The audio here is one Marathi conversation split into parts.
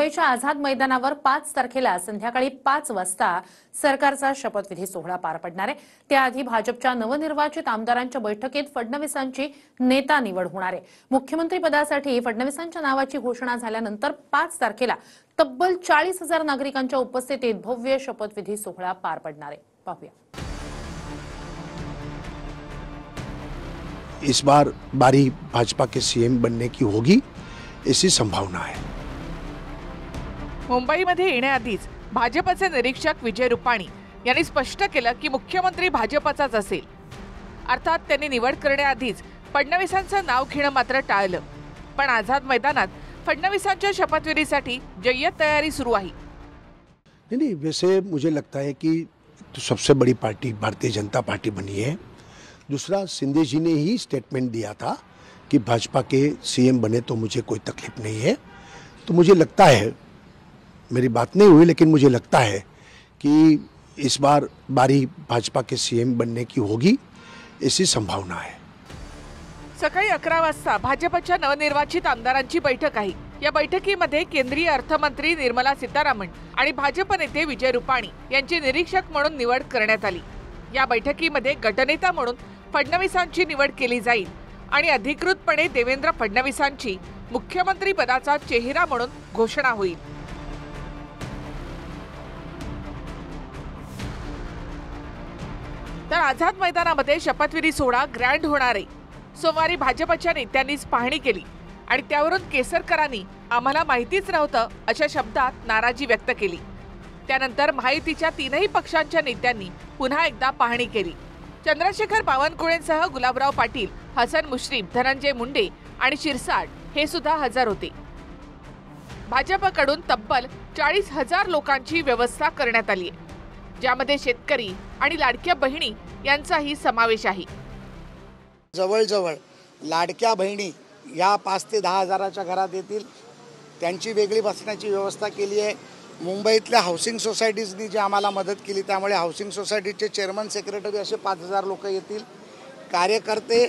मुंबईच्या आझाद मैदानावर 5 तारखेला संध्याकाळी 5 वाजता सरकारचा शपथविधी सोहळा पार पडणार आहे। त्याआधी भाजपच्या नवनिर्वाचित आमदारांच्या बैठकीत फडणवीसांची नेता निवड होणार आहे। मुख्यमंत्री पदासाठी फडणवीसांच्या नावाची घोषणा झाल्यानंतर 5 तारखेला तब्बल 40,000 नागरिकांच्या उपस्थितीत भव्य शपथविधी सोहळा पार पडणार आहे। पाहूया। इस बार बारी भाजपा के सीएम बनने की होगी, ऐसी संभावना है। मुंबईमध्ये येण्याआधीच भाजपचे निरीक्षक विजय रुपाणी यांनी स्पष्ट केलं की मुख्यमंत्री भाजपचाच असेल। अर्थात त्यांनी निवड करण्याआधीच फडणवीसांचं नाव घेणं मात्र टाळलं। पण आझाद मैदानात फडणवीसांच्या शपथविधीसाठी जय्यत तयारी सुरू आहे। नहीं, वैसे मुझे लगता है कि सबसे बड़ी पार्टी भारतीय जनता पार्टी बनी है। दूसरा, शिंदे जी ने ही स्टेटमेंट दिया था कि भाजपा के सीएम बने तो मुझे कोई तकलीफ नहीं है। तो मुझे लगता है, मेरी बात नहीं हुई लेकिन मुझे लगता है कि इस बार बारी भाजपा के सीएम बनने की होगी, ऐसी संभावना है। सकाळी 11 वाजता भाजपच्या नवनिर्वाचित आमदारांची बैठक आहे। या बैठकीमध्ये केंद्रीय अर्थमंत्री निर्मला सीतारामन आणि भाजप नेते विजय रुपाणी यांची निरीक्षक म्हणून निवड करण्यात आली। या बैठकीमध्ये गटनेता म्हणून फडणवीसांची निवड केली जाईल आणि अधिकृतपणे देवेंद्र फडणवीसांची मुख्यमंत्री पदाचा चेहरा म्हणून घोषणा होईल। तर आझाद मैदानामध्ये शपथविधी सोहळा ग्रँड होणार आहे। सोमवारी भाजपच्या नेत्यांनीच पाहणी केली आणि त्यावरून केसरकरांनी आम्हाला माहितीच नव्हतं अशा शब्दात नाराजी व्यक्त केली। त्यानंतर महायुतीच्या तीनही पक्षांच्या नेत्यांनी पुन्हा एकदा पाहणी केली। चंद्रशेखर बावनकुळेंसह गुलाबराव पाटील, हसन मुश्रीफ, धनंजय मुंडे आणि शिरसाट हे सुद्धा हजर होते। भाजपकडून तब्बल 40,000 लोकांची व्यवस्था करण्यात आली आहे, ज्यामध्ये शेतकरी आणि लाडक्या बहिणी यांचाही समावेश आहे। जवळजवळ लाडक्या बहिणी या 5 ते 10 हजाराच्या घरात येतील। त्यांची वेगळी बसण्याची व्यवस्था केली आहे। मुंबईतल्या हाऊसिंग सोसायटीजनी जी आम्हाला मदत केली, त्यामुळे हाऊसिंग सोसायटीचे चेअरमन, सेक्रेटरी असे 5,000 लोक येतील। कार्यकर्ते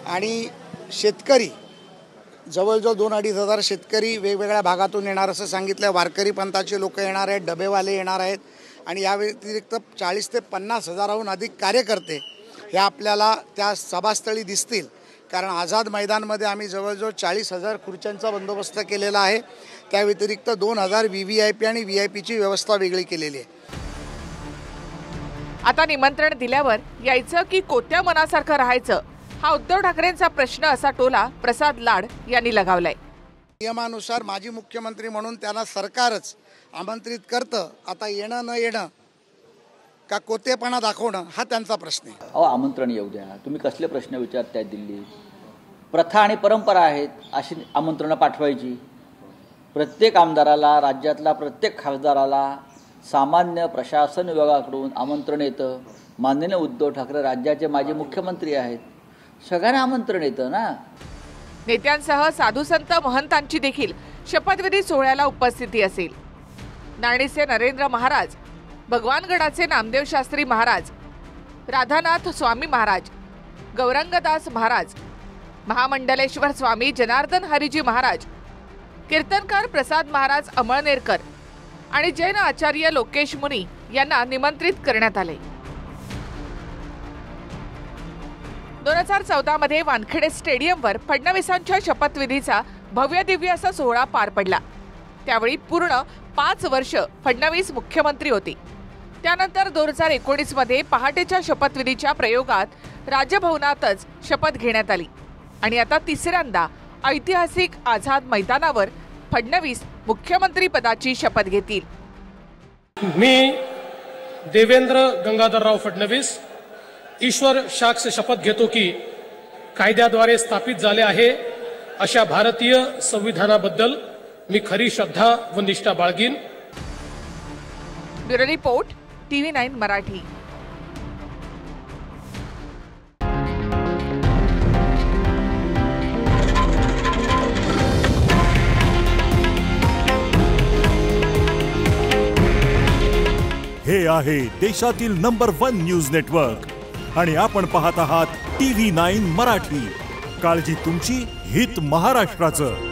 आणि शेतकरी जवळजवळ 2-2.5 हजार शेतकरी वेगवेगळ्या भागातून येणार असं सांगितलं। वारकरी पंथाचे लोक येणार आहेत, डबेवाले येणार आहेत आणि या व्यतिरिक्त 40 ते 50 हजाराहून अधिक कार्यकर्ते हे आपल्याला त्या सभास्थळी दिसतील। कारण आझाद मैदानमध्ये आम्ही जवळजवळ 40,000 खुर्च्यांचा बंदोबस्त केलेला आहे। त्या व्यतिरिक्त 2,000 VVIP आणि VIP ची व्यवस्था वेगळी केलेली आहे। आता निमंत्रण दिल्यावर यायचं की कोत्या मनासारखं राहायचं, हा उद्धव ठाकरेंचा प्रश्न असा टोला प्रसाद लाड यांनी लगावलाय। नियमानुसार माजी मुख्यमंत्री म्हणून त्यांना सरकारच आमंत्रित करतं। आता येणं न येणं का कोतेपणा दाखवणं हा त्यांचा प्रश्न आहे। अहो, आमंत्रण येऊ द्या। तुम्ही कसले प्रश्न विचारताय? दिल्ली प्रथा आणि परंपरा आहेत अशी आमंत्रणं पाठवायची। प्रत्येक आमदाराला, राज्यातला प्रत्येक खासदाराला सामान्य प्रशासन विभागाकडून आमंत्रण येतं। माननीय उद्धव ठाकरे राज्याचे माजी मुख्यमंत्री आहेत, सगळ्यांना आमंत्रण येतं ना। नेत्यांसह साधू संत महंतांची देखील शपथविधी सोहळ्याला उपस्थिती असेल। नाणीचे नरेंद्र महाराज, भगवानगडाचे नामदेव शास्त्री महाराज, राधानाथ स्वामी महाराज, गौरंगदास महाराज, महामंडलेश्वर स्वामी जनार्दन हरिजी महाराज, कीर्तनकार प्रसाद महाराज अमळनेरकर आणि जैन आचार्य लोकेश मुनी यांना निमंत्रित करण्यात आले। 2014 मध्ये वानखेडे स्टेडियमवर फडणवीसांच्या शपथविधीचा भव्य दिव्य असा सोहळा पार पडला। त्यावेळी पूर्ण 5 वर्ष फडणवीस मुख्यमंत्री होते। त्यानंतर 2019 मध्ये पहाटेच्या शपथविधीच्या प्रयोगात राजभवनातच शपथ घेण्यात आली आणि आता तिसऱ्यांदा ऐतिहासिक आझाद मैदानावर फडणवीस मुख्यमंत्री पदाची शपथ घेतील। मी देवेंद्र गंगाधरराव फडणवीस ईश्वर साक्ष शपथ घेतो की कायद्याद्वारे स्थापित झाले आहे अशा भारतीय संविधानाबद्दल मी खरी श्रद्धा व निष्ठा बाळगीन। Bureau report, TV9 Marathi. हे आहे देशातील नंबर 1 न्यूज नेटवर्क आणि आपण पाहत आहात TV9 मराठी। काळजी तुमची, हित महाराष्ट्राचं।